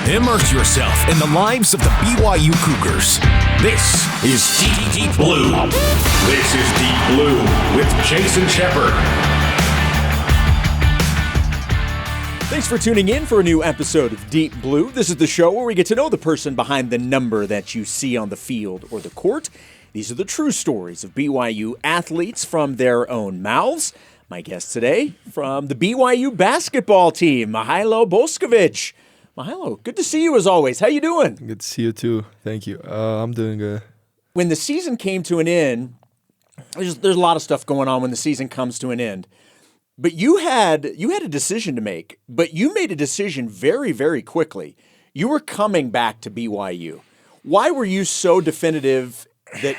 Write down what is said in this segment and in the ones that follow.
Immerse yourself in the lives of the BYU Cougars. This is Deep Blue. This is Deep Blue with Jason Shepard. Thanks for tuning in for a new episode of Deep Blue. This is the show where we get to know the person behind the number that you see on the field or the court. These are the true stories of BYU athletes from their own mouths. My guest today from the BYU basketball team, Mihailo Boskovic. Mihailo, good to see you as always. How you doing? Good to see you too. Thank you. I'm doing good. When the season came to an end, there's a lot of stuff going on when the season comes to an end. But you had a decision to make, but you made a decision very, very quickly. You were coming back to BYU. Why were you so definitive that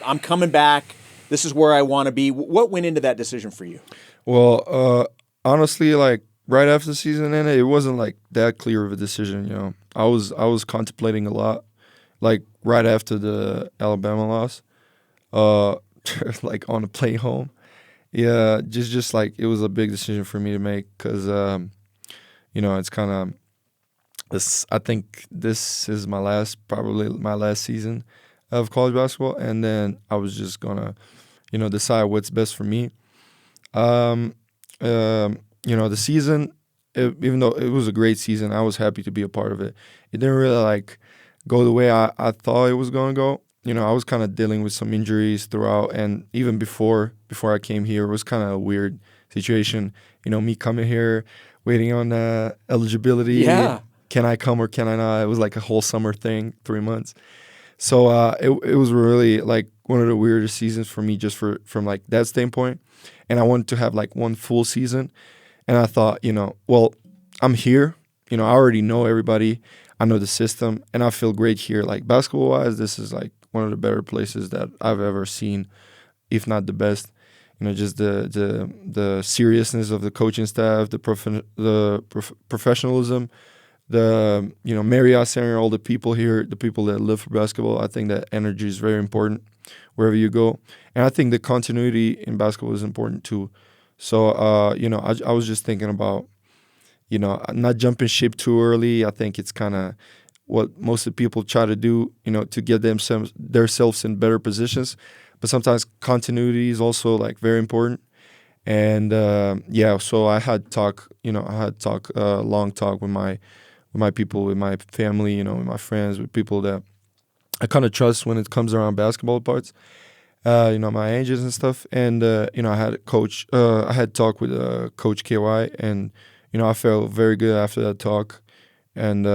I'm coming back, this is where I want to be? What went into that decision for you? Well, honestly, like right after the season ended, it wasn't like that clear of a decision. You know, I was contemplating a lot, like right after the Alabama loss, like on the plane home. Yeah, just like it was a big decision for me to make because, you know, it's kind of this. I think this is probably my last season of college basketball, and then I was just gonna, you know, decide what's best for me. You know, the season, even though it was a great season, I was happy to be a part of it. It didn't really like go the way I thought it was gonna go. You know, I was kind of dealing with some injuries throughout, and even before I came here, it was kind of a weird situation. You know, me coming here, waiting on eligibility. Yeah. Can I come or can I not? It was like a whole summer thing, 3 months. So it was really like one of the weirdest seasons for me, just from like that standpoint. And I wanted to have like one full season. And I thought, you know, well, I'm here. You know, I already know everybody. I know the system, and I feel great here. Like basketball-wise, this is like one of the better places that I've ever seen, if not the best. You know, just the seriousness of the coaching staff, the professionalism, the, you know, Marriott Center, all the people here, the people that live for basketball. I think that energy is very important wherever you go, and I think the continuity in basketball is important too. So, you know, I was just thinking about, you know, not jumping ship too early. I think it's kind of what most of the people try to do, you know, to get themselves in better positions. But sometimes continuity is also like very important. And yeah, so I had long talk with my people, with my family, you know, with my friends, with people that I kind of trust when it comes around basketball parts. You know, my agents and stuff. And you know, I had talk with Coach KY, and you know, I felt very good after that talk. And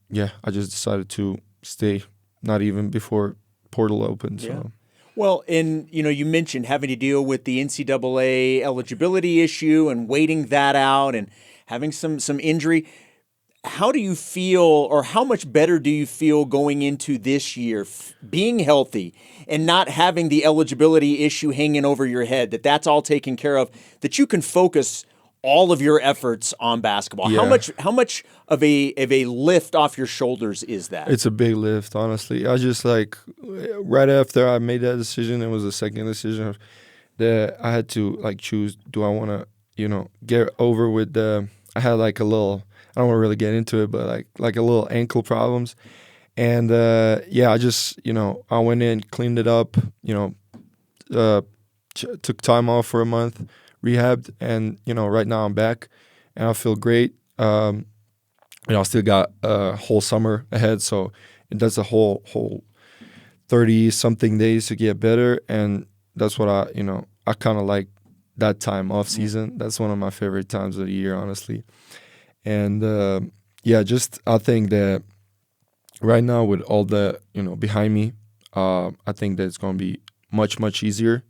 yeah, I just decided to stay, not even before portal opened. So. Yeah. Well, and you know, you mentioned having to deal with the NCAA eligibility issue and waiting that out and having some injury. How do you feel, or how much better do you feel going into this year, being healthy and not having the eligibility issue hanging over your head, that's all taken care of, that you can focus all of your efforts on basketball? Yeah. How much of a lift off your shoulders is that? It's a big lift, honestly. I just like right after I made that decision, it was the second decision that I had to like choose. Do I want to, you know, get over with I had like a little, I don't want to really get into it, but like a little ankle problems. And yeah, I just, you know, I went in, cleaned it up, you know, took time off for a month, rehabbed, and, you know, right now I'm back and I feel great. You know, I still got a whole summer ahead, so it does a whole 30-something days to get better, and that's what I kind of like that time off season. That's one of my favorite times of the year, honestly. And yeah, just I think that right now with all that, you know, behind me, I think that it's going to be much easier,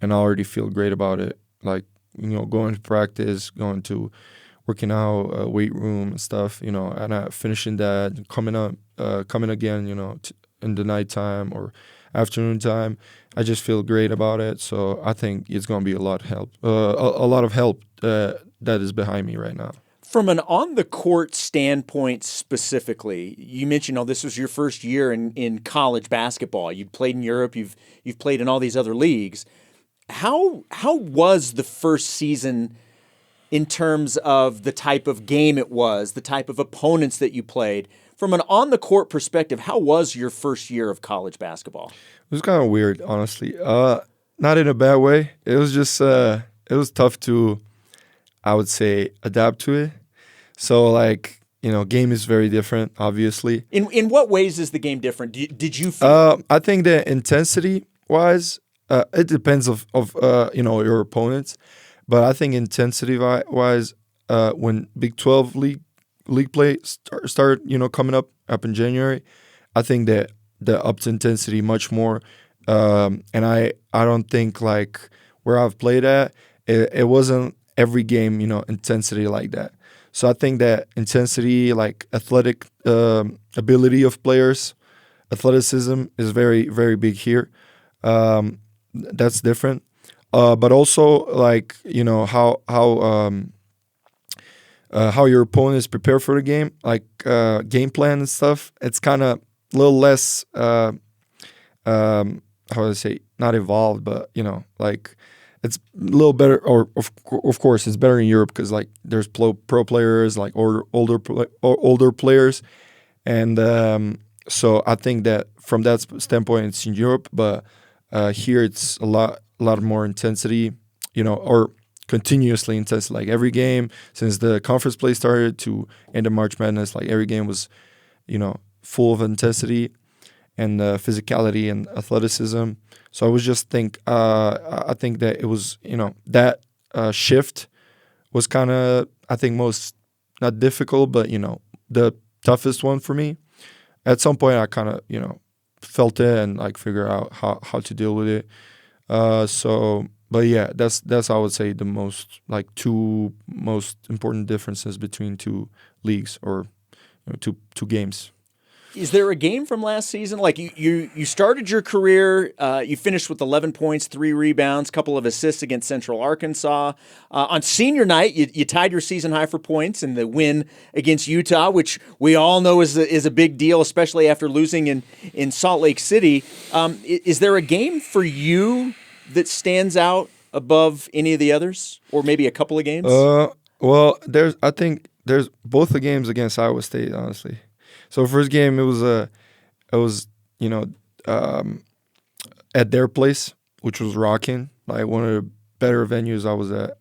and I already feel great about it. Like, you know, going to practice, going to working out, weight room and stuff, you know, and finishing that, coming again, you know, in the nighttime or afternoon time. I just feel great about it. So I think it's going to be a lot of help that is behind me right now. From an on-the-court standpoint specifically, you mentioned, this was your first year in college basketball. You've played in Europe. You've played in all these other leagues. How was the first season in terms of the type of game it was, the type of opponents that you played. From an on-the-court perspective, how was your first year of college basketball? It was kind of weird, honestly. Not in a bad way. It was just it was tough to, I would say, adapt to it. So like, game is very different, obviously. In what ways is the game different? Did you feel? I think that intensity wise, it depends of your opponents, but I think intensity wise, when Big 12 league play start coming up in January, I think that the upped intensity much more, and I don't think like where I've played at, it wasn't every game intensity like that. So I think that intensity, like athletic ability of players, athleticism is very, very big here. That's different. But also like how your opponents prepare for the game, like game plan and stuff. It's kind of a little less how do I say, not evolved, but like it's a little better, or of course it's better in Europe because like there's pro players, like older players, and so I think that from that standpoint it's in Europe, but here it's a lot more intensity, or continuously intense. Like every game since the conference play started to end of March Madness, like every game was full of intensity and physicality and athleticism. So I was just I think that it was that shift was kind of, I think, most not difficult, but the toughest one for me. At some point I kind of felt it and like figure out how to deal with it. But yeah, that's I would say the two most important differences between two leagues, or two games. Is there a game from last season? Like you started your career, you finished with 11 points, 3 rebounds, couple of assists against Central Arkansas. On senior night, you tied your season high for points in the win against Utah, which we all know is a big deal, especially after losing in Salt Lake City. Is there a game for you that stands out above any of the others, or maybe a couple of games? Well, I think there's both the games against Iowa State, honestly. So first game it was at their place, which was rocking, like one of the better venues I was at.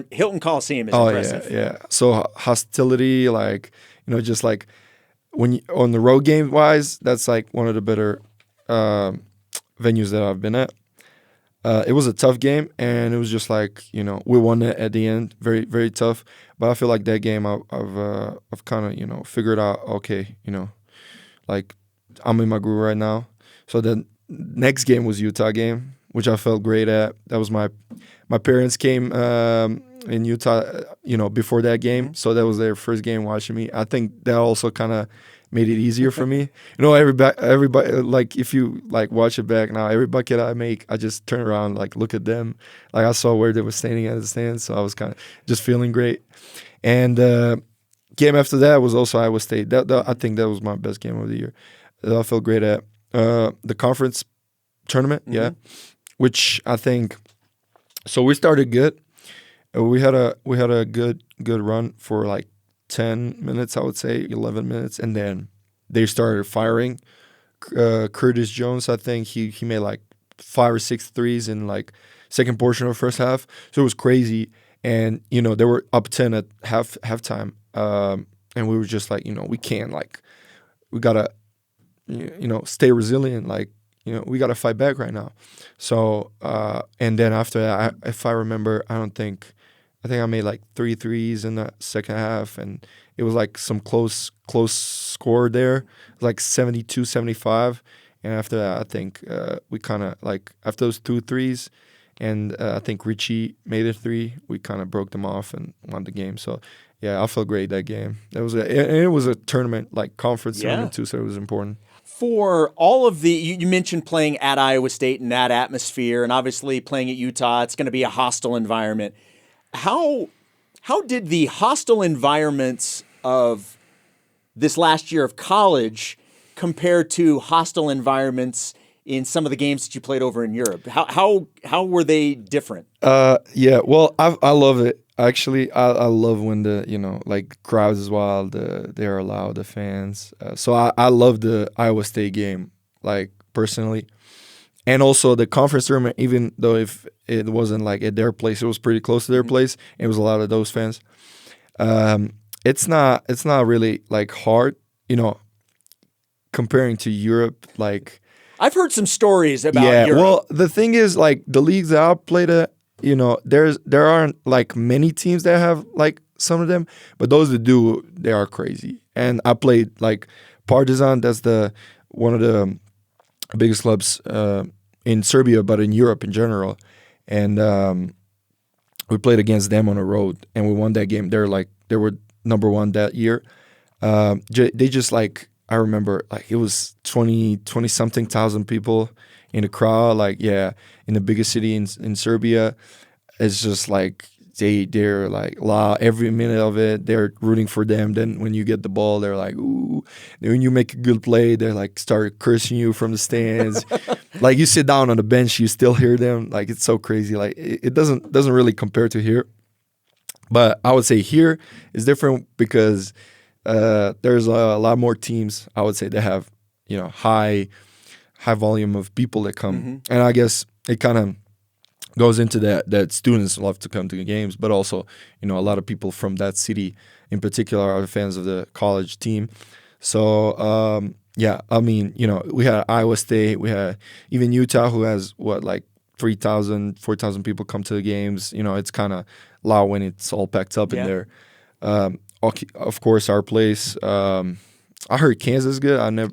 Hilton Coliseum is impressive. Yeah. So hostility, like just like when you, on the road game wise, that's like one of the better venues that I've been at. It was a tough game, and it was just like we won it at the end, very very tough. But I feel like that game I've kind of figured out. Okay, like I'm in my groove right now. So the next game was Utah game, which I felt great at. That was my parents came in Utah, before that game, so that was their first game watching me. I think that also kind of made it easier for me. Everybody, like if you like watch it back now, every bucket I make, I just turn around, like look at them. Like I saw where they were standing at the stands, so I was kind of just feeling great. And game after that was also Iowa State. I think that was my best game of the year. That I felt great at. The conference tournament, yeah, which I think. So we started good. We had a good run for like 10 minutes, I would say 11 minutes, and then they started firing. Curtis Jones, I think he made like 5 or 6 threes in like second portion of the first half, so it was crazy. And they were up 10 at halftime, and we were just like, we can't, like, we gotta stay resilient, like we gotta fight back right now. So and then after that, if I remember, I think I made like 3 threes in the second half, and it was like some close score there, like 72-75. And after that, I think we kind of like, after those 2 threes, and I think Richie made a 3, we kind of broke them off and won the game. So yeah, I felt great that game. It was a tournament, like conference tournament too, so it was important. For all of you mentioned playing at Iowa State in that atmosphere, and obviously playing at Utah, it's going to be a hostile environment. How did the hostile environments of this last year of college compare to hostile environments in some of the games that you played over in Europe. How were they different? Yeah, well, I love it. Actually, I love when like crowds as well. They're allowed, the fans. So I love the Iowa State game, like personally, and also the conference tournament. Even though if it wasn't like at their place, it was pretty close to their place. It was a lot of those fans. It's not really like hard, comparing to Europe, like. I've heard some stories about Europe. Well, the thing is, like, the leagues that I played at, there aren't like many teams that have like some of them, but those that do, they are crazy. And I played like Partizan, that's one of the biggest clubs in Serbia, but in Europe in general. And we played against them on the road, and we won that game. They were number one that year. They just like. I remember like it was 20 something thousand people in the crowd, like in the biggest city in Serbia. It's just like they're like loud every minute of it. They're rooting for them. Then when you get the ball, they're like, ooh. Then when you make a good play, they're like start cursing you from the stands. Like you sit down on the bench, you still hear them. Like it's so crazy. Like it doesn't really compare to here. But I would say here is different because there's a lot more teams, I would say, that have, high volume of people that come. And I guess it kind of goes into that students love to come to the games, but also, a lot of people from that city in particular are fans of the college team. So, I mean, we had Iowa State, we had even Utah, who has, 3,000, 4,000 people come to the games. It's kind of loud when it's all packed up in there. Of course, our place. I heard Kansas is good. We're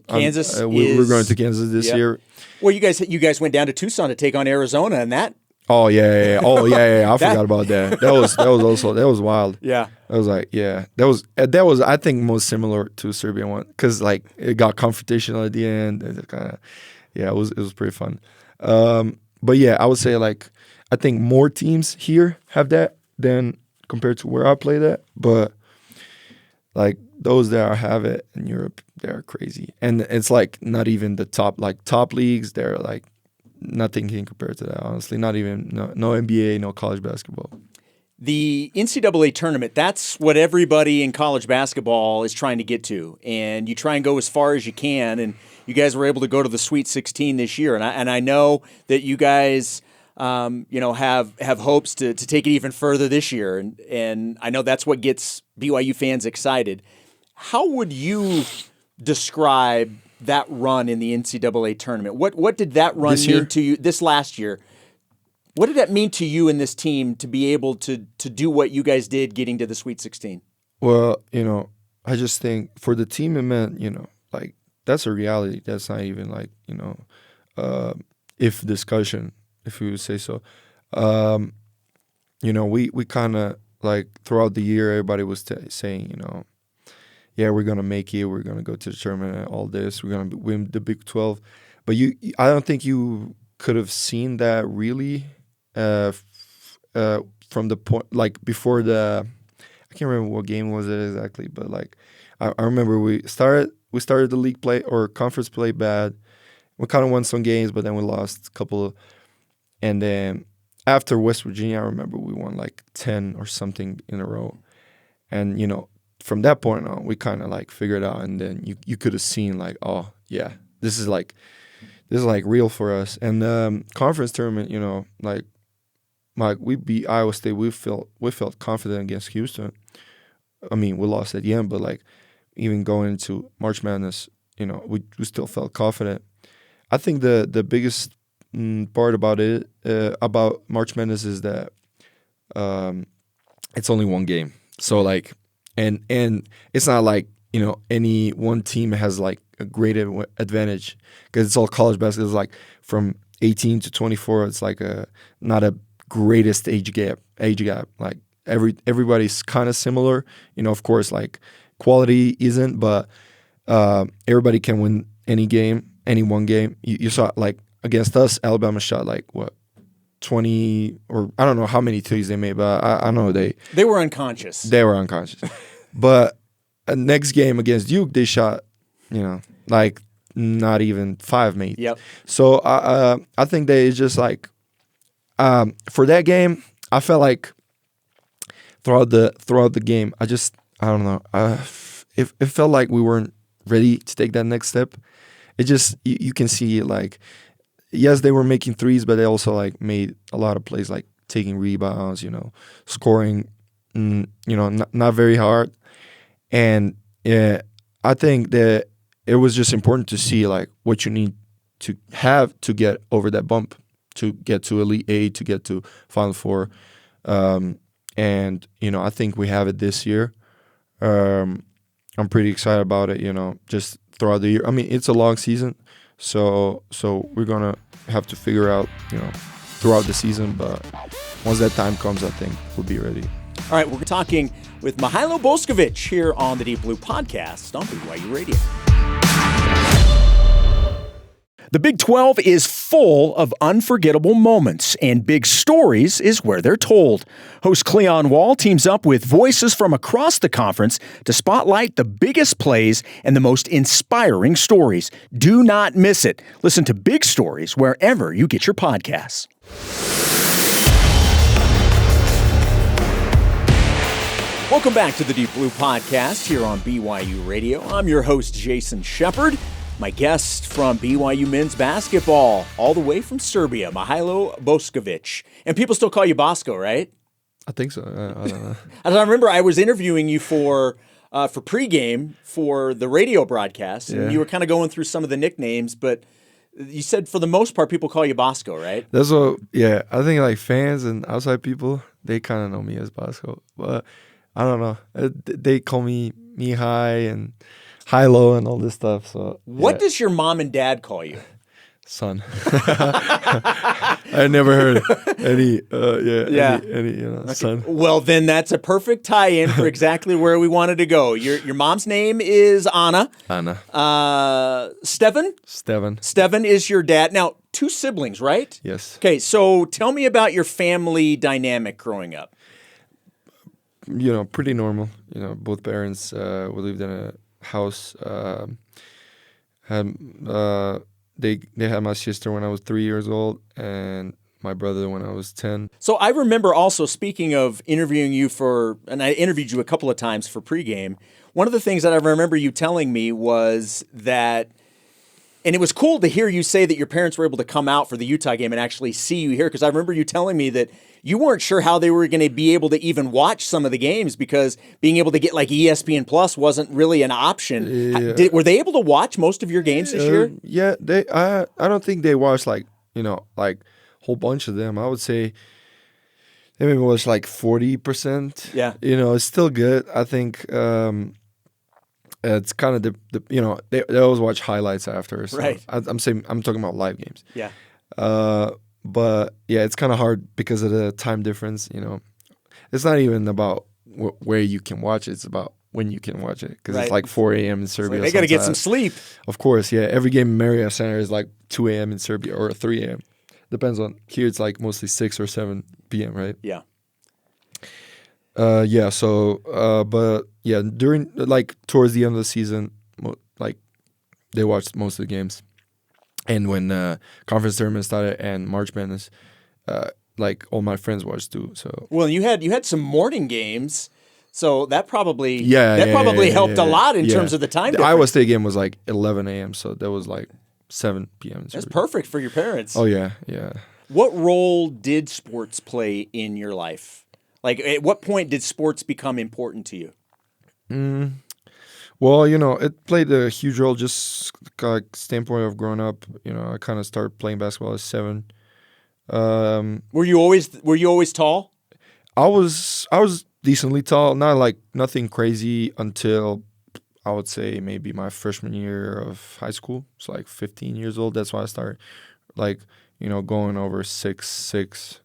going to Kansas this year. Well, you guys went down to Tucson to take on Arizona, and that. Oh yeah. I forgot about that. That was wild. Yeah. I was like, that was I think most similar to Serbian one because like it got confrontational at the end. It was pretty fun. But yeah, I would say like I think more teams here have that than compared to where I played at, but. Like those that have it in Europe, they're crazy, and it's like not even the top leagues. They're like nothing can compare to that. Honestly, not even no NBA, no college basketball. The NCAA tournament, that's what everybody in college basketball is trying to get to, and you try and go as far as you can. And you guys were able to go to the Sweet 16 this year, and I know that you guys. Have hopes to take it even further this year. And I know that's what gets BYU fans excited. How would you describe that run in the NCAA tournament? What did that run mean to you this last year? What did that mean to you and this team to be able to do what you guys did getting to the Sweet 16? Well, I just think for the team it meant, like that's a reality. That's not even like, if discussion. If you would say so. We kind of like throughout the year, everybody was saying, we're going to make it. We're going to go to the tournament, all this. We're going to win the Big 12. But I don't think you could have seen that really from the point, like before I can't remember what game was it exactly, but like I remember we started the league play or conference play bad. We kind of won some games, but then we lost a couple. And then after West Virginia, I remember we won like 10 or something in a row. And, from that point on, we kind of like figured out. And then you could have seen like, oh, yeah, this is like real for us. And conference tournament, like we beat Iowa State. We felt confident against Houston. I mean, we lost at the end, but like even going into March Madness, we still felt confident. I think the biggest part about it about March Madness is that it's only one game, so like and it's not like any one team has like a great advantage because it's all college basketball. It's like from 18 to 24, it's like not a greatest age gap. Like everybody's kind of similar, of course, like quality isn't, but everybody can win any one game. You saw like against us, Alabama shot like 20 or I don't know how many threes they made, but I know they were unconscious. But next game against Duke, they shot like not even 5 made. Yep. So I think that it's just like for that game, I felt like throughout the game, I don't know. It felt like we weren't ready to take that next step. It just you can see like, yes, they were making threes, but they also like made a lot of plays, like taking rebounds, scoring, not very hard. And yeah, I think that it was just important to see like what you need to have to get over that bump, to get to Elite Eight, to get to Final Four. And I think we have it this year. I'm pretty excited about it, just throughout the year. I mean, it's a long season, so we're gonna have to figure out, throughout the season. But once that time comes, I think we'll be ready. All right, we're talking with Mihailo Boskovic here on the Deep Blue Podcast on BYU Radio. The Big 12 is full of unforgettable moments, and big stories is where they're told. Host Cleon Wall teams up with voices from across the conference to spotlight the biggest plays and the most inspiring stories. Do not miss it. Listen to Big Stories wherever you get your podcasts. Welcome back to the Deep Blue Podcast here on BYU Radio. I'm your host, Jason Shepard. My guest from BYU men's basketball, all the way from Serbia, Mihailo Boskovic. And people still call you Bosco, right? I think so. I don't know. I remember I was interviewing you for pregame for the radio broadcast, and you were kind of going through some of the nicknames, but you said for the most part people call you Bosco, right? That's what. Yeah, I think like fans and outside people, they kind of know me as Bosco, but I don't know. They call me Mihai and Hilo and all this stuff. So what does your mom and dad call you? Son. I never heard any son. Well, then that's a perfect tie-in for exactly where we wanted to go. Your mom's name is Anna. Anna. Steven? Steven is your dad. Now, 2 siblings, right? Yes. Okay, so tell me about your family dynamic growing up. Pretty normal. Both parents, we lived in a house. They had my sister when I was 3 years old and my brother when I was 10. So I remember also, speaking of interviewing you and I interviewed you a couple of times for pregame, one of the things that I remember you telling me was that, and it was cool to hear you say that your parents were able to come out for the Utah game and actually see you here, because I remember you telling me that you weren't sure how they were going to be able to even watch some of the games because being able to get like ESPN Plus wasn't really an option. Yeah. Were they able to watch most of your games this year? Yeah, I don't think they watched like a whole bunch of them. I would say they maybe watched like 40%. Yeah. It's still good. I think it's kind of they always watch highlights after. So right. I'm talking about live games. Yeah. But yeah, it's kind of hard because of the time difference. It's not even about where you can watch it; it's about when you can watch it, because it's like 4 a.m. in Serbia. They got to get some sleep. Of course, yeah. Every game in Marriott Center is like 2 a.m. in Serbia or 3 a.m. Depends on here. It's like mostly 6 or 7 p.m. Right? Yeah. Yeah. So, but yeah, during towards the end of the season, they watched most of the games. And when conference tournament started and March Madness, all my friends watched too. So you had some morning games, so that probably helped a lot in terms of the time difference. The Iowa State game was like 11 a.m., so that was like 7 p.m. That's perfect for your parents. Oh yeah. What role did sports play in your life? Like, at what point did sports become important to you? Well, it played a huge role just like standpoint of growing up. I kind of started playing basketball at 7. Were you always tall? I was decently tall, nothing crazy until I would say maybe my freshman year of high school. It's like 15 years old. That's why I started going over 6'6",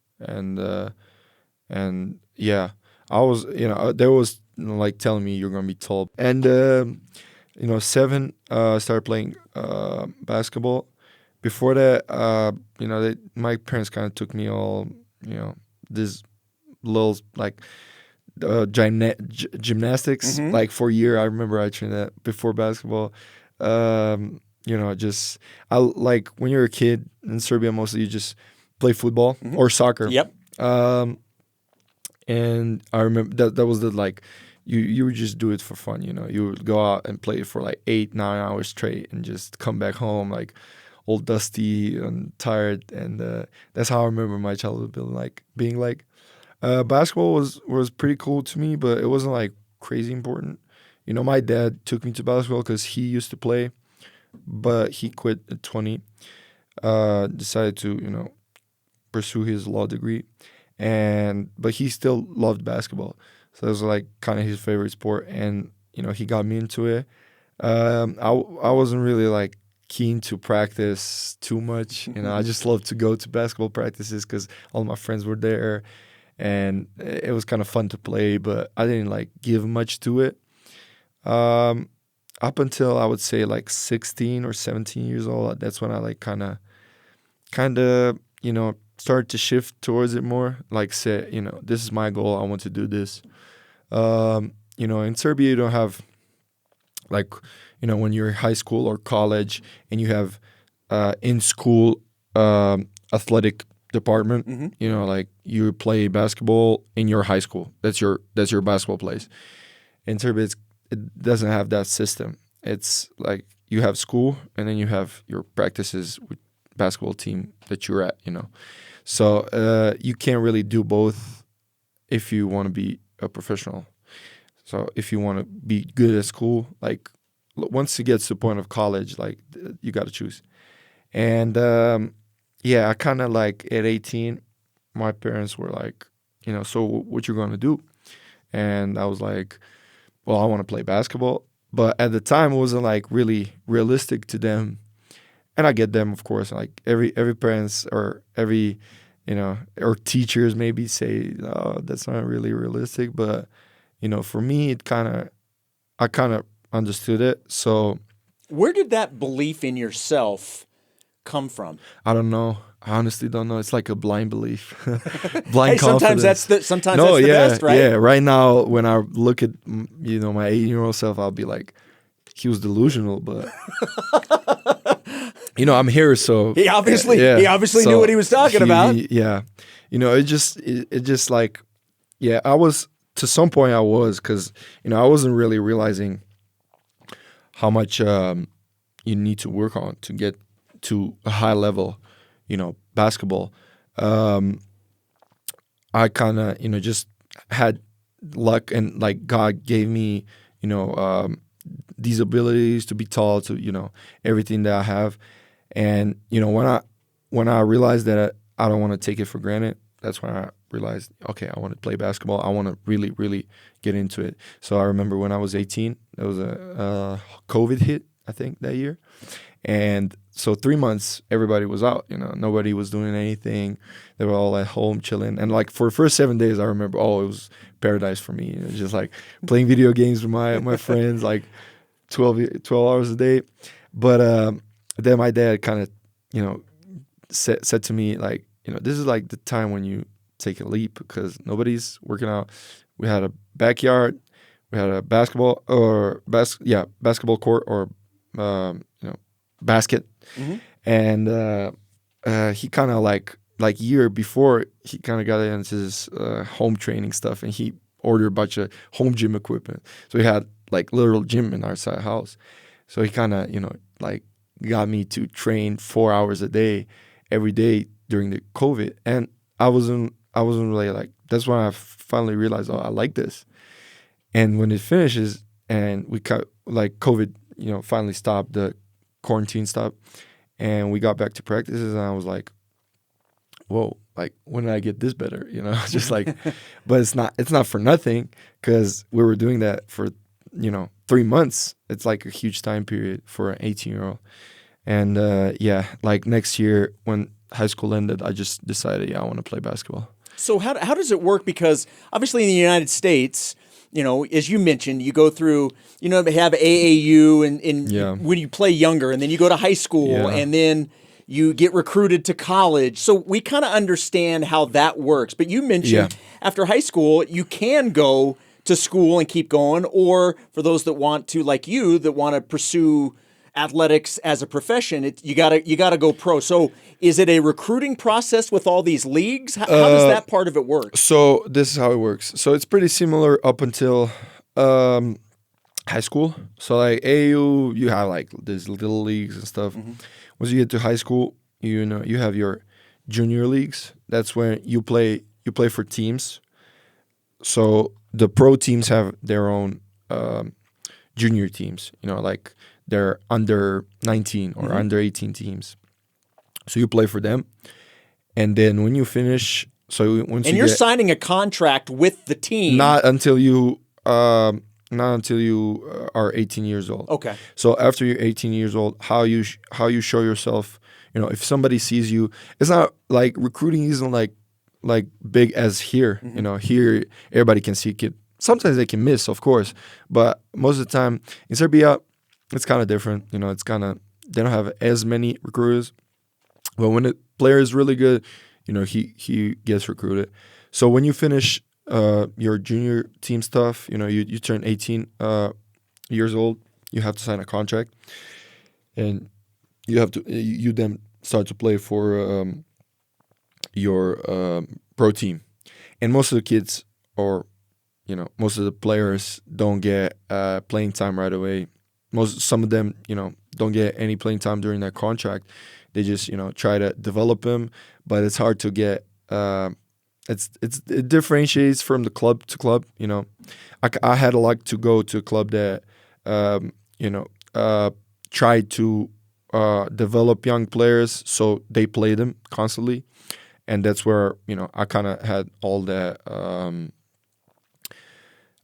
and yeah, I was there was telling me you're gonna be tall. And 7, started playing basketball. Before that, my parents kind of took me all, this little gymnastics. For a year. I remember I trained that before basketball. just I like when you're a kid in Serbia, mostly you just play football or soccer. Yep. And I remember that was the like you would just do it for fun. You would go out and play for like 8-9 hours straight and just come back home like all dusty and tired. And that's how I remember my childhood being like. Basketball was pretty cool to me, but it wasn't like crazy important. My dad took me to basketball because he used to play, but he quit at 20. Decided to pursue his law degree, but he still loved basketball. So it was like kind of his favorite sport, and he got me into it. I wasn't really like keen to practice too much. I just loved to go to basketball practices because all my friends were there, and it was kind of fun to play. But I didn't like give much to it. Up until I would say like 16 or 17 years old, that's when I like kind of started to shift towards it more. Like say, this is my goal. I want to do this. In Serbia, you don't have like, when you're in high school or college and you have in school athletic department, like you play basketball in your high school. That's your basketball place. In Serbia, it doesn't have that system. It's like you have school and then you have your practices with basketball team that you're at, So you can't really do both if you want to be a professional. So if you want to be good at school, like once it gets to the point of college, like you got to choose. And I kind of like at 18, my parents were like, so what you going to do? And I was like, well, I want to play basketball. But at the time, it wasn't like really realistic to them. And I get them, of course, like every parents or every, or teachers maybe say, oh, that's not really realistic. But, for me, I kind of understood it. So where did that belief in yourself come from? I don't know. I honestly don't know. It's like a blind belief, blind confidence. Sometimes that's the best, right? Yeah. Right now, when I look at my 18-year-old self, I'll be like, he was delusional, but I'm here, so he obviously knew what he was talking about. It just like, I was to some point I was because I wasn't really realizing how much you need to work on to get to a high level. Basketball. I kind of, just had luck and like God gave me, these abilities to be tall to, everything that I have. And, when I realized that I don't want to take it for granted, that's when I realized, okay, I want to play basketball. I want to really, really get into it. So I remember when I was 18, there was a COVID hit, I think, that year. And so 3 months, everybody was out, nobody was doing anything. They were all at home chilling. And like for the first 7 days, I remember, it was paradise for me. It was just like playing video games with my friends, like 12 hours a day. But then my dad kind of, said to me, like, this is like the time when you take a leap because nobody's working out. We had a backyard, we had a basketball court or, basket. Mm-hmm. And he kind of like year before he kind of got into this home training stuff, and he ordered a bunch of home gym equipment. So he had like literal gym in our side house. So he kind of like got me to train 4 hours a day every day during the COVID, and I wasn't really like, that's when I finally realized, I like this. And when it finishes and we cut, like COVID finally stopped, the quarantine stopped, and we got back to practices, and I was like, whoa, like when did I get this better? Just like, but it's not for nothing, because we were doing that for 3 months. It's like a huge time period for an 18-year-old. And like next year when high school ended, I just decided, I want to play basketball. So how does it work? Because obviously in the United States, as you mentioned, you go through, they have AAU and when you play younger, and then you go to high school, and then you get recruited to college. So we kind of understand how that works. But you mentioned after high school, you can go to school and keep going, or for those that want to, like you, that want to pursue athletics as a profession, you gotta go pro. So is it a recruiting process with all these leagues? How does that part of it work? So this is how it works. So it's pretty similar up until high school. So like AU, you have like these little leagues and stuff. Once you get to high school, you have your junior leagues. That's when you play for teams. So the pro teams have their own junior teams. Like they're under 19 or under 18 teams. So you play for them, and then when you finish, you're signing a contract with the team. Not until you are 18 years old. Okay. So after you're 18 years old, how you show yourself. If somebody sees you, it's not like recruiting isn't like big as here. Here everybody can see a kid. Sometimes they can miss, of course, but most of the time in Serbia, it's kind of different. It's kind of, they don't have as many recruiters. But when a player is really good, he gets recruited. So when you finish your junior team stuff, you turn 18 years old, you have to sign a contract, and you then start to play for your pro team. And most of the kids, or most of the players, don't get playing time right away. Some of them, don't get any playing time during that contract. They just, try to develop them, but it's hard to get. It differentiates from the club to club. I had a luck to go to a club that, tried to develop young players, so they play them constantly, and that's where I kind of had all that.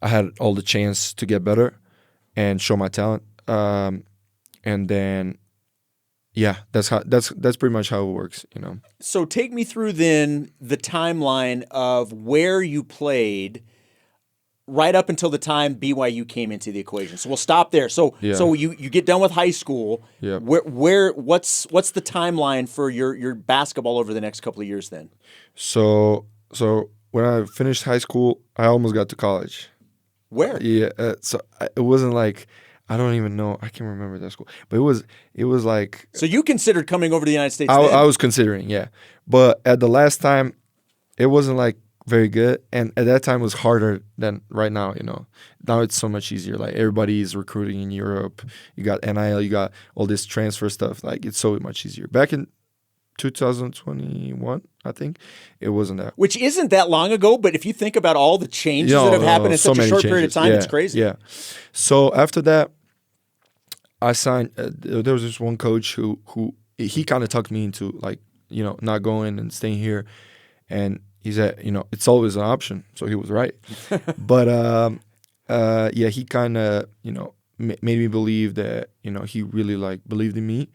I had all the chance to get better and show my talent, and then. Yeah, that's pretty much how it works, So take me through then the timeline of where you played right up until the time BYU came into the equation. So we'll stop there. So you get done with high school. Yeah. What's the timeline for your basketball over the next couple of years then? So when I finished high school, I almost got to college. Where? Yeah, it wasn't like. I don't even know. I can't remember that school, but it was like. So you considered coming over to the United States? I was considering, yeah, but at the last time, it wasn't like very good, and at that time it was harder than right now. Now it's so much easier. Like everybody is recruiting in Europe. You got NIL, you got all this transfer stuff. Like it's so much easier. Back in 2021, I think it wasn't that. Which isn't that long ago, but if you think about all the changes that have happened in such a short period of time, it's crazy. Yeah. So after that, I signed. There was this one coach who he kind of talked me into not going and staying here, and he said it's always an option. So he was right, but he kind of made me believe that he really believed in me,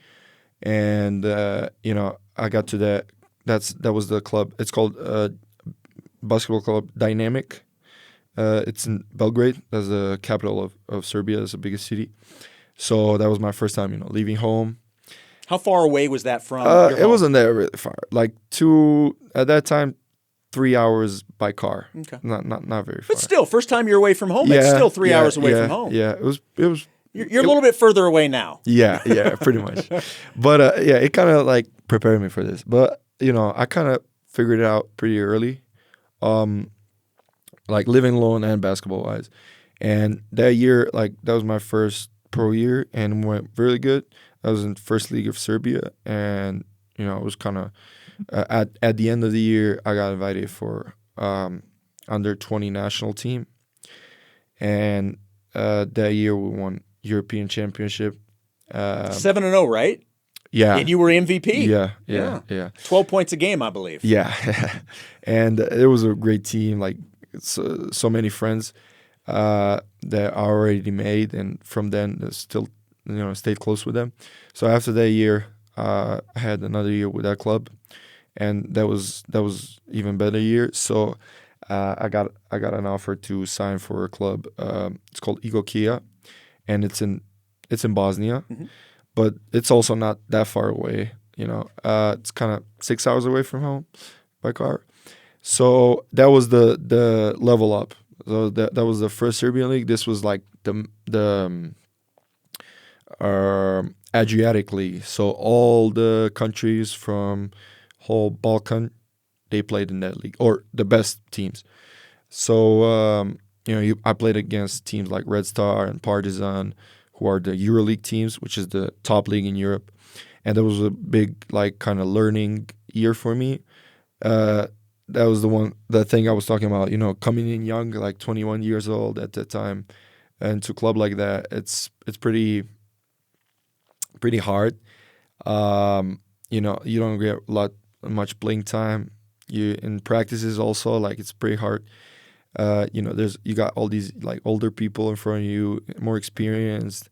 and I got to that. That was the club. It's called Basketball Club Dynamic. It's in Belgrade. That's the capital of Serbia. It's the biggest city. So that was my first time, leaving home. How far away was that from your home? It wasn't that really far. At that time, 3 hours by car. Okay. Not very far. But still, first time you're away from home, it's still 3 hours away from home. Yeah, it was. You're a little bit further away now. Yeah, pretty much. But it kind of prepared me for this. But I kind of figured it out pretty early, living alone and basketball wise. And that year, that was my first pro year, and went really good. I was in first league of Serbia, and it was kind of at the end of the year, I got invited for under 20 national team, and that year we won European Championship. 7-0, right? Yeah. And you were MVP. Yeah. 12 points a game, I believe. Yeah, and it was a great team. So many friends. That I already made, and from then still stayed close with them. So after that year, I had another year with that club, and that was even better year. So I got an offer to sign for a club. It's called Igokia, and it's in Bosnia, but it's also not that far away. It's kind of 6 hours away from home by car. So that was the level up. So that was the first Serbian league. This was the Adriatic League. So all the countries from whole Balkan, they played in that league, or the best teams. So I played against teams like Red Star and Partizan, who are the EuroLeague teams, which is the top league in Europe. And that was a big like kind of learning year for me. That was the thing I was talking about. Coming in young, like 21 years old at that time, and to club like that, it's pretty hard. You don't get much playing time. You in practices also, like, it's pretty hard. You got all these like older people in front of you, more experienced.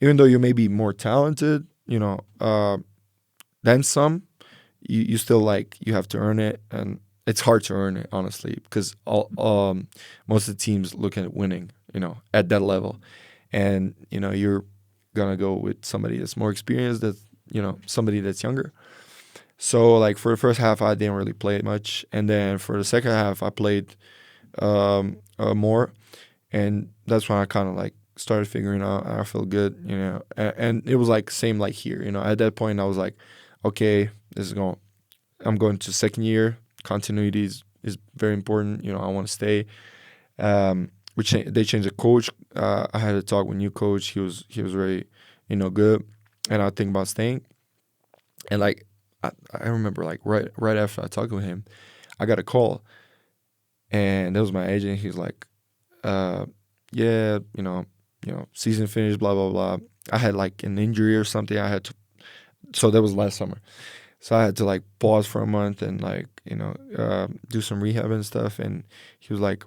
Even though you may be more talented, than some, you still, like, you have to earn it, and it's hard to earn it, honestly, because most of the teams look at winning, at that level, and you're gonna go with somebody that's more experienced, that somebody that's younger. So, like, for the first half, I didn't really play much, and then for the second half, I played more, and that's when I kind of like started figuring out I feel good, and it was like same like here, at that point I was like, okay, I'm going to second year. Continuity is very important. I want to stay. They changed the coach. I had a talk with new coach. He was very, good, and I think about staying. And like I remember, like, right after I talked with him, I got a call, and that was my agent. He was like, yeah, season finished, blah blah blah. I had like an injury or something. So that was last summer. So I had to like pause for a month and like do some rehab and stuff. And he was like,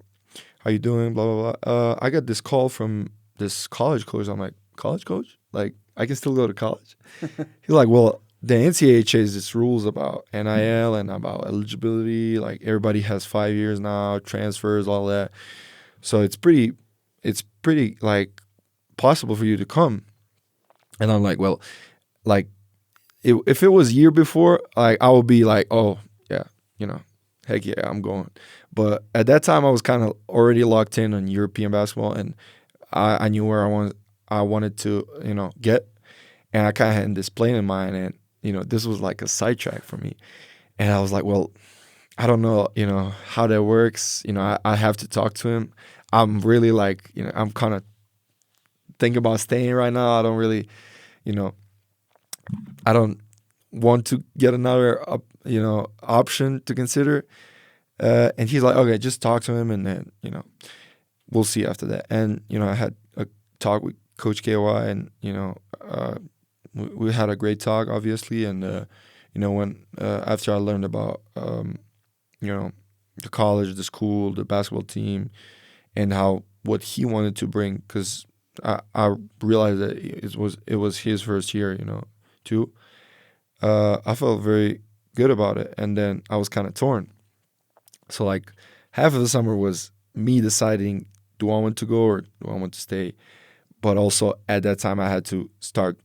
"How you doing?" Blah blah blah. I got this call from this college coach. I'm like, "College coach? Like, I can still go to college?" He's like, "Well, the NCAA changed its rules about NIL and about eligibility. Like, everybody has 5 years now, transfers, all that. So it's pretty like possible for you to come." And I'm like, well, like, if it was year before, like, I would be like, oh yeah, heck yeah, I'm going. But at that time, I was kind of already locked in on European basketball, and I knew where I wanted to get, and I kind of had this plan in mind, and this was like a sidetrack for me, and I was like, well, I don't know, how that works. I have to talk to him. I'm really like, I'm kind of thinking about staying right now. I don't really, I don't want to get another, option to consider. And he's like, okay, just talk to him, and then, we'll see after that. And, I had a talk with Coach KY, and, we had a great talk, obviously. And, when after I learned about, the college, the school, the basketball team, and what he wanted to bring, because I realized that it was his first year, too. I felt very good about it, and then I was kind of torn. So, like, half of the summer was me deciding, do I want to go or do I want to stay? But also at that time I had to start,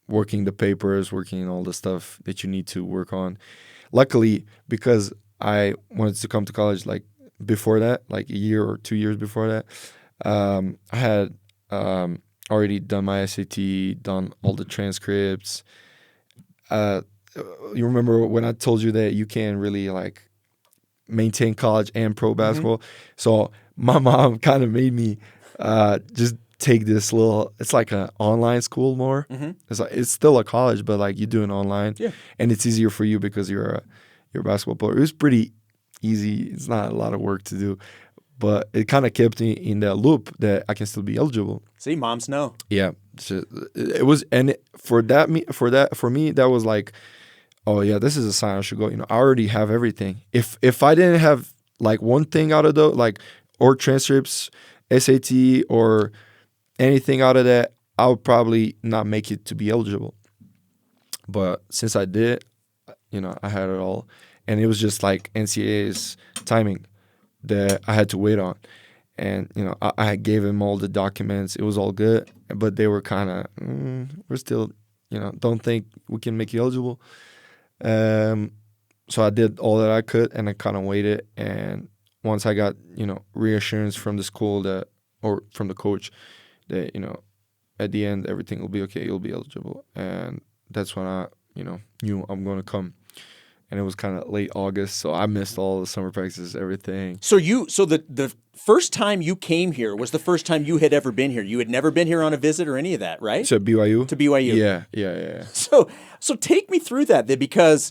working the papers, working all the stuff that you need to work on. Luckily, because I wanted to come to college like before that, like a year or 2 years before that, I had already done my SAT, done all the transcripts. You remember when I told you that you can really like maintain college and pro basketball? So my mom kind of made me just take this it's like an online school more. It's still a college, but like you do it online, and it's easier for you because you're a basketball player. It was pretty easy. It's not a lot of work to do, but it kind of kept me in that loop that I can still be eligible. See, moms know. Yeah, so it was, and for me, that was like, oh yeah, this is a sign I should go. I already have everything. If I didn't have like one thing out of like, or transcripts, SAT, or anything out of that, I would probably not make it to be eligible. But since I did, I had it all, and it was just like NCAA's timing that I had to wait on. And, I gave him all the documents. It was all good, but they were kind of, we're still, don't think we can make you eligible. So I did all that I could, and I kind of waited. And once I got, reassurance from the school or from the coach that, at the end everything will be okay. You'll be eligible, and that's when I knew I'm going to come. And it was kind of late August, so I missed all the summer practices, everything. So the first time you came here was the first time you had ever been here. You had never been here on a visit or any of that, right? To BYU? To BYU. Yeah. So take me through that then, because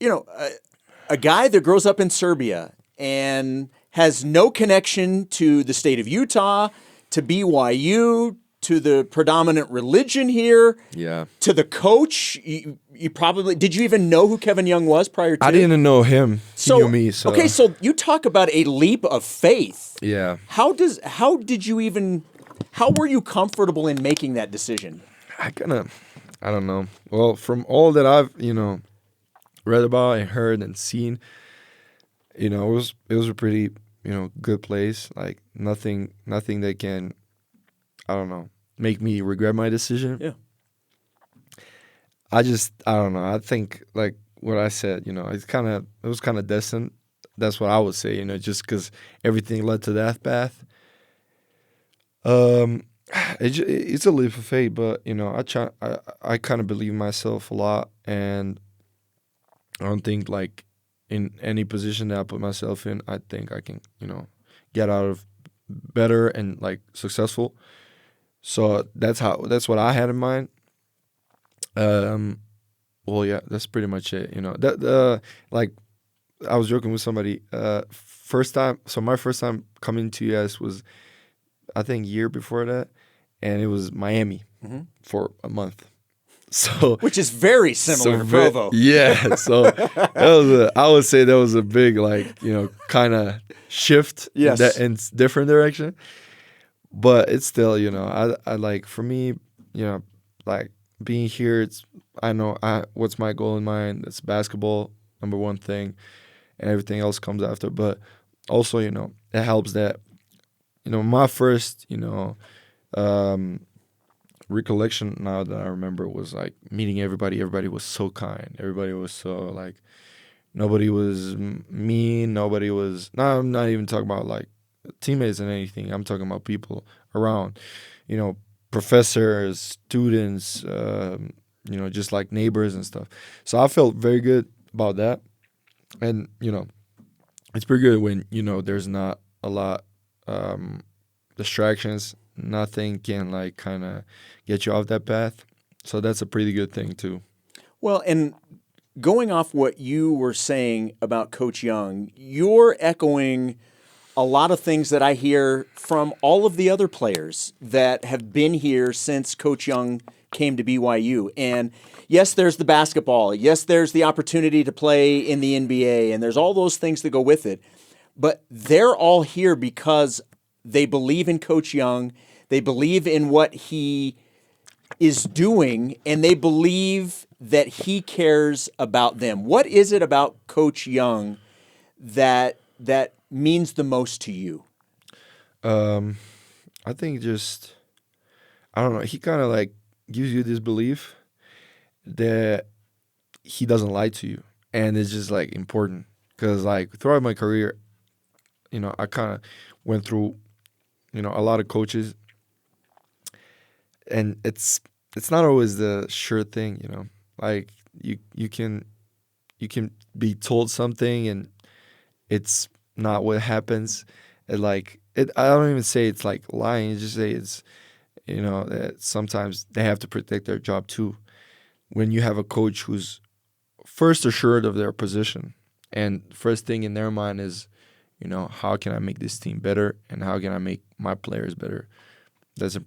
a guy that grows up in Serbia and has no connection to the state of Utah, to BYU, to the predominant religion here, to the coach. You probably, did you even know who Kevin Young was prior to? I didn't know him. He knew me. So. Okay, so you talk about a leap of faith. Yeah. How were you comfortable in making that decision? I don't know. Well, from all that I've, read about and heard and seen, it was a pretty, good place. Like nothing that can, I don't know, make me regret my decision. Yeah. I don't know. I think like what I said, it was kind of destined. That's what I would say, just because everything led to that path. It's a leap of faith, but I kind of believe in myself a lot, and I don't think like in any position that I put myself in, I think I can, get out of better and like successful. So that's what I had in mind. Well, yeah, that's pretty much it. Like I was joking with somebody. First time, so my first time coming to US was, I think, year before that, and it was Miami for a month. So which is very similar to Provo. Yeah, so I would say that was a big kind of shift in different direction. But it's still, I like, for me, like being here, I know what's my goal in mind. It's basketball, number one thing, and everything else comes after. But also, it helps that, my first, recollection now that I remember was like meeting everybody. Everybody was so kind. Everybody was so like, nobody was mean. Nobody was, no, I'm not even talking about like teammates and anything. I'm talking about people around, professors, students, just like neighbors and stuff. So I felt very good about that. And, it's pretty good when, there's not a lot distractions. Nothing can like kind of get you off that path. So that's a pretty good thing too. Well, and going off what you were saying about Coach Young, you're echoing a lot of things that I hear from all of the other players that have been here since Coach Young came to BYU. And yes, there's the basketball. Yes, there's the opportunity to play in the NBA, and there's all those things that go with it. But they're all here because they believe in Coach Young, they believe in what he is doing, and they believe that he cares about them. What is it about Coach Young that means the most to you? I think just, I don't know, he kind of like gives you this belief that he doesn't lie to you, and it's just like important, because like throughout my career, I kind of went through a lot of coaches, and it's not always the sure thing. Like you can be told something and it's not what happens. I don't even say it's like lying. You just say it's that sometimes they have to protect their job too. When you have a coach who's first assured of their position, and first thing in their mind is, how can I make this team better, and how can I make my players better? That's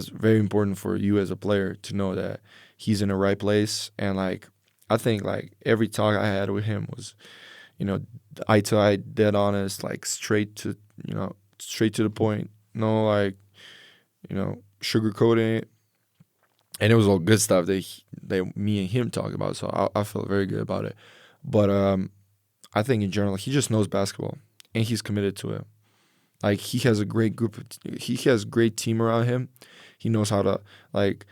very important for you as a player to know that he's in the right place. And like, I think like every talk I had with him was, eye to eye, dead honest, like straight to the point. No, like, sugarcoating it. And it was all good stuff that me and him talk about. So I felt very good about it. But I think in general, he just knows basketball, and he's committed to it. Like, he has a great group. He has a great team around him. He knows how to, like,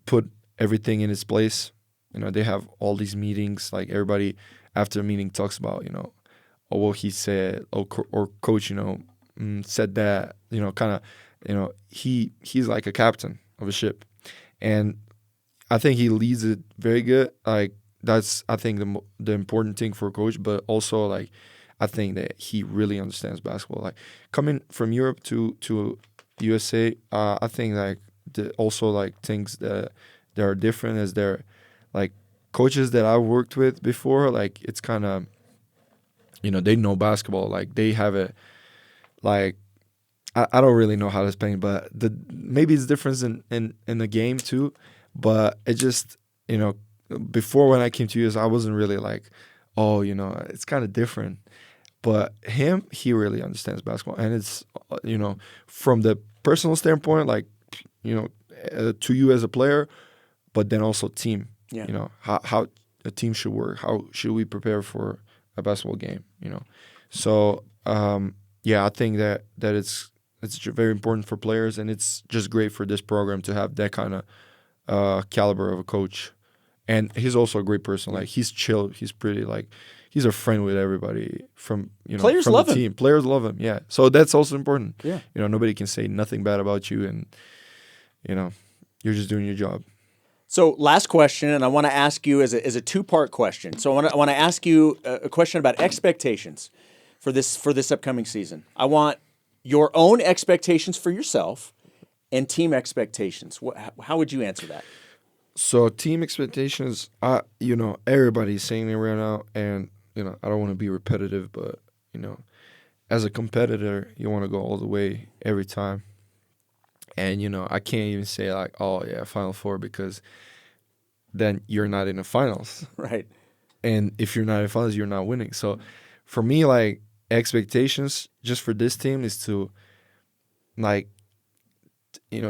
put everything in its place. They have all these meetings. Like, everybody after a meeting talks about, oh, what he said, or coach, said that, kind of he's like a captain of a ship, and I think he leads it very good. Like that's I think the important thing for a coach, but also like I think that he really understands basketball. Like coming from Europe to USA, I think like also like things that are different is they're like coaches that I worked with before. Like it's kind of they know basketball. Like they have it. Like I don't really know how to explain, but maybe it's difference in the game too. But it just before when I came to US, I wasn't really like, oh, it's kind of different. But he really understands basketball, and it's from the personal standpoint, like to you as a player, but then also team. Yeah. How a team should work. How should we prepare for a basketball game? So I think that it's very important for players, and it's just great for this program to have that kind of caliber of a coach. And he's also a great person. Like he's chill. He's pretty like he's a friend with everybody from players from love the him. team. Players love him. Yeah. So that's also important. Yeah. Nobody can say nothing bad about you, and you're just doing your job. So last question, and I want to ask you as a two-part question. So I want to ask you a question about expectations for this upcoming season. I want your own expectations for yourself and team expectations. How would you answer that? So team expectations, everybody's saying it right now, and I don't want to be repetitive, but as a competitor, you want to go all the way every time. And I can't even say like, oh yeah, Final Four, because then you're not in the finals, right? And if you're not in the finals, you're not winning. So for me, like expectations just for this team is to like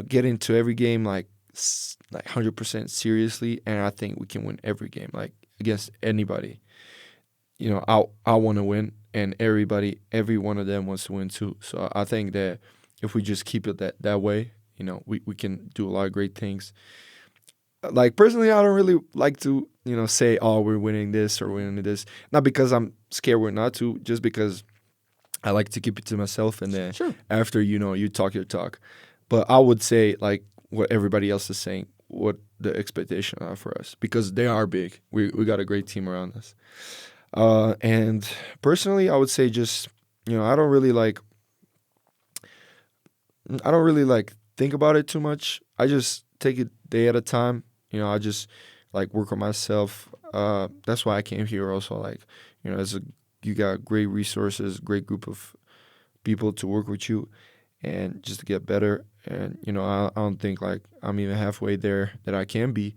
get into every game like 100% seriously, and I think we can win every game, like against anybody. I want to win, and every one of them wants to win too. So I think that if we just keep it that way, we can do a lot of great things. Like personally, I don't really like to say, oh, we're winning this or winning this, not because I'm scared we're not to, just because I like to keep it to myself, and then Sure. after you talk your talk. But I would say like what everybody else is saying, what the expectations are for us, because they are big. We got a great team around us. And personally, I would say just I don't really like think about it too much. I just take it day at a time. I just like work on myself. That's why I came here also. Like you got great resources, great group of people to work with you, and just to get better. And I don't think like I'm even halfway there that I can be.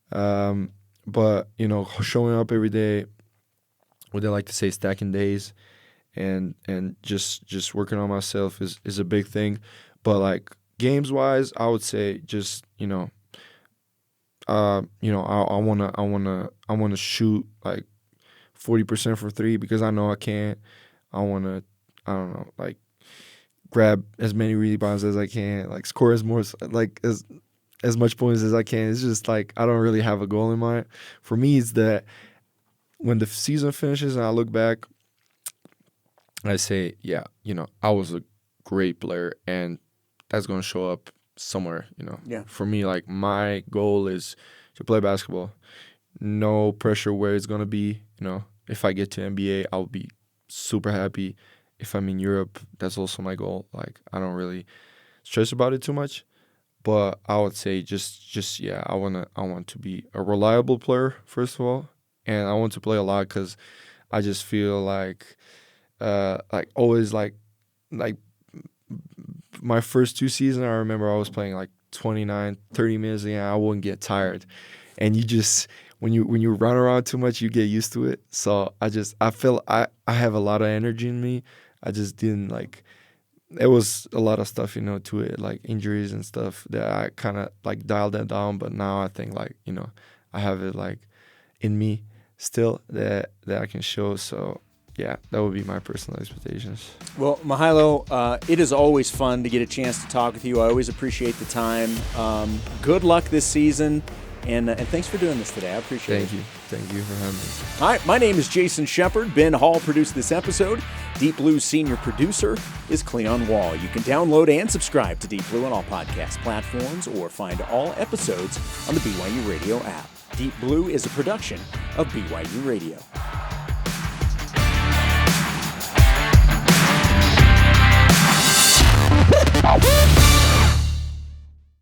But showing up every day, what they like to say, stacking days, and just working on myself is a big thing. But like games wise, I would say just I wanna shoot like 40% for three, because I know I can. I wanna, I don't know, like grab as many rebounds as I can, like score as much points as I can. It's just like I don't really have a goal in mind. For me, it's that when the season finishes and I look back, I say, yeah, I was a great player, and that's gonna show up somewhere. Yeah. For me, like my goal is to play basketball. No pressure where it's gonna be. If I get to NBA, I'll be super happy. If I'm in Europe, that's also my goal. Like I don't really stress about it too much. But I would say just yeah, I want to be a reliable player first of all, and I want to play a lot, because I just feel like always like my first two seasons, I remember I was playing like 29, 30 minutes, and I wouldn't get tired. And you just when you run around too much, you get used to it. So I feel I have a lot of energy in me. I just didn't like. It was a lot of stuff, to it, like injuries and stuff, that I kind of like dialed that down. But now I think like, I have it like in me still that I can show. So yeah, that would be my personal expectations. Well, Mihailo, it is always fun to get a chance to talk with you. I always appreciate the time. Good luck this season. And thanks for doing this today. I appreciate it. Thank you for having me. All right, my name is Jason Shepard. Ben Hall produced this episode. Deep Blue's senior producer is Cleon Wall. You can download and subscribe to Deep Blue on all podcast platforms or find all episodes on the BYU Radio app. Deep Blue is a production of BYU Radio.